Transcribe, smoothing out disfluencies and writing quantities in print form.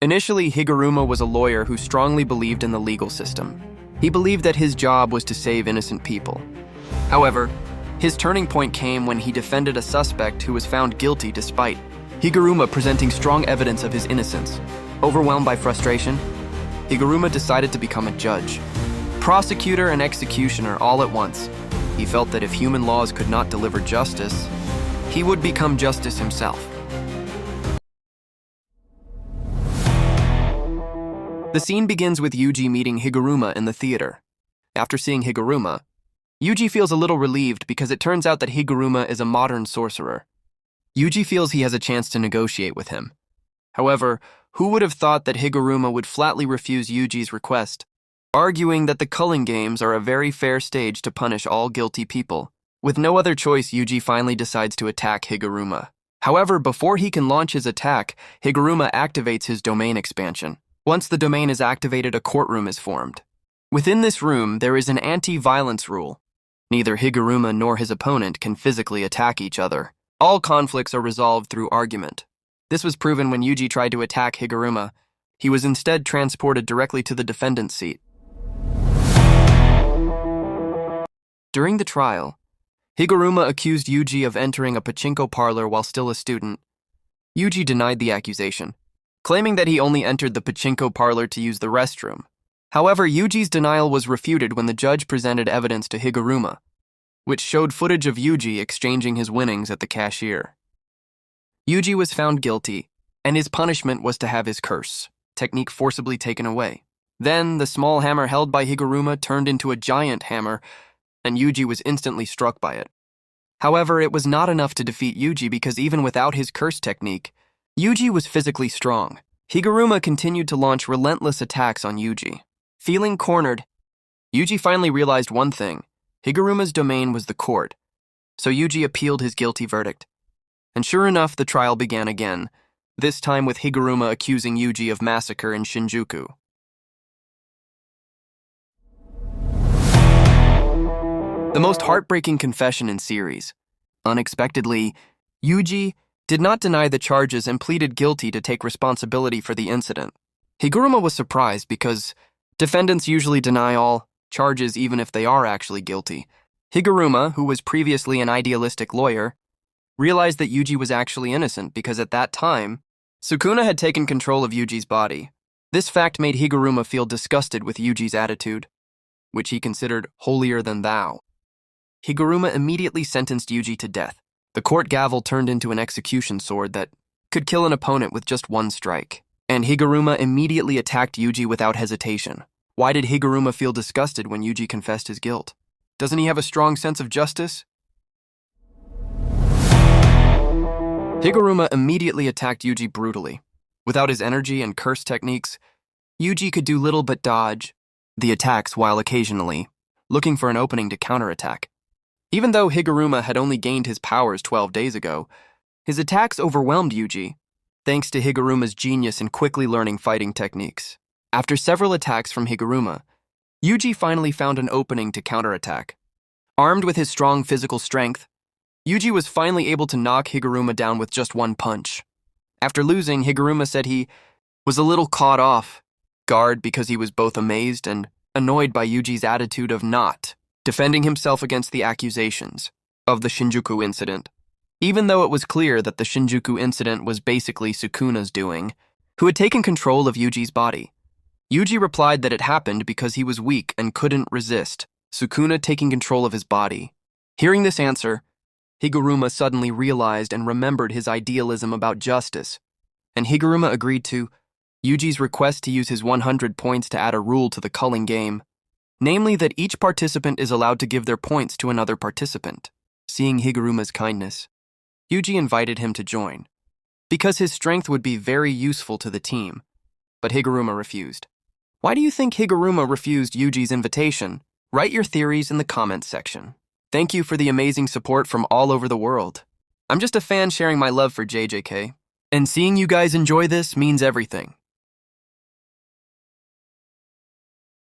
Initially, Higuruma was a lawyer who strongly believed in the legal system. He believed that his job was to save innocent people. However, his turning point came when he defended a suspect who was found guilty despite Higuruma presenting strong evidence of his innocence. Overwhelmed by frustration, Higuruma decided to become a judge, prosecutor, and executioner all at once. He felt that if human laws could not deliver justice, he would become justice himself. The scene begins with Yuji meeting Higuruma in the theater. After seeing Higuruma, Yuji feels a little relieved because it turns out that Higuruma is a modern sorcerer. Yuji feels he has a chance to negotiate with him. However, who would have thought that Higuruma would flatly refuse Yuji's request, arguing that the culling games are a very fair stage to punish all guilty people. With no other choice, Yuji finally decides to attack Higuruma. However, before he can launch his attack, Higuruma activates his domain expansion. Once the domain is activated, a courtroom is formed. Within this room, there is an anti-violence rule. Neither Higuruma nor his opponent can physically attack each other. All conflicts are resolved through argument. This was proven when Yuji tried to attack Higuruma. He was instead transported directly to the defendant's seat. During the trial, Higuruma accused Yuji of entering a pachinko parlor while still a student. Yuji denied the accusation, claiming that he only entered the pachinko parlor to use the restroom. However, Yuji's denial was refuted when the judge presented evidence to Higuruma, which showed footage of Yuji exchanging his winnings at the cashier. Yuji was found guilty, and his punishment was to have his curse technique forcibly taken away. Then, the small hammer held by Higuruma turned into a giant hammer, and Yuji was instantly struck by it. However, it was not enough to defeat Yuji because even without his curse technique, Yuji was physically strong. Higuruma continued to launch relentless attacks on Yuji. Feeling cornered, Yuji finally realized one thing: Higuruma's domain was the court, so Yuji appealed his guilty verdict. And sure enough, the trial began again, this time with Higuruma accusing Yuji of massacre in Shinjuku. The most heartbreaking confession in series. Unexpectedly, Yuji did not deny the charges and pleaded guilty to take responsibility for the incident. Higuruma was surprised because defendants usually deny all charges even if they are actually guilty. Higuruma, who was previously an idealistic lawyer, realized that Yuji was actually innocent because at that time, Sukuna had taken control of Yuji's body. This fact made Higuruma feel disgusted with Yuji's attitude, which he considered holier than thou. Higuruma immediately sentenced Yuji to death. The court gavel turned into an execution sword that could kill an opponent with just one strike. And Higuruma immediately attacked Yuji without hesitation. Why did Higuruma feel disgusted when Yuji confessed his guilt? Doesn't he have a strong sense of justice? Higuruma immediately attacked Yuji brutally. Without his energy and curse techniques, Yuji could do little but dodge the attacks while occasionally looking for an opening to counterattack. Even though Higuruma had only gained his powers 12 days ago, his attacks overwhelmed Yuji, thanks to Higuruma's genius in quickly learning fighting techniques. After several attacks from Higuruma, Yuji finally found an opening to counterattack. Armed with his strong physical strength, Yuji was finally able to knock Higuruma down with just one punch. After losing, Higuruma said he was a little caught off guard because he was both amazed and annoyed by Yuji's attitude of not defending himself against the accusations of the Shinjuku incident. Even though it was clear that the Shinjuku incident was basically Sukuna's doing, who had taken control of Yuji's body. Yuji replied that it happened because he was weak and couldn't resist Sukuna taking control of his body. Hearing this answer, Higuruma suddenly realized and remembered his idealism about justice, and Higuruma agreed to Yuji's request to use his 100 points to add a rule to the culling game, namely that each participant is allowed to give their points to another participant. Seeing Higuruma's kindness, Yuji invited him to join, because his strength would be very useful to the team, but Higuruma refused. Why do you think Higuruma refused Yuji's invitation? Write your theories in the comments section. Thank you for the amazing support from all over the world. I'm just a fan sharing my love for JJK, and seeing you guys enjoy this means everything.